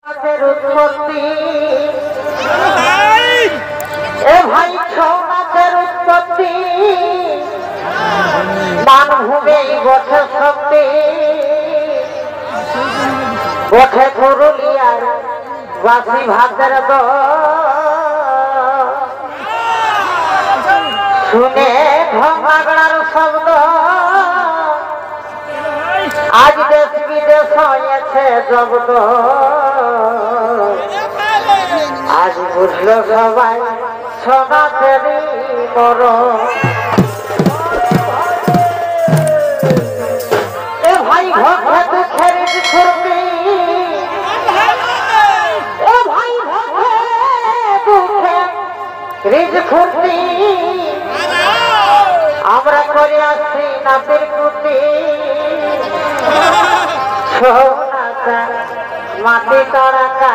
उत्पत्ति ए भाई छौनाचेर उत्पत्ति मानभूमि गठे शक्ति गठे पुरुलियार बासी भातेर दल शुने ढंगागड़ार शब्द आज देश विदेश হয়েছে জব্দ आज বুঝলো সবাই ছৌনাচেরই মরণ এ ভাই ভক্তে দুঃখের ফুর্তি এ ভাই ভক্তে দুঃখের রিজ ফুর্তি আমরা করে আসছি নাতির কুতি ছৌনাচা মাটি তড়াকা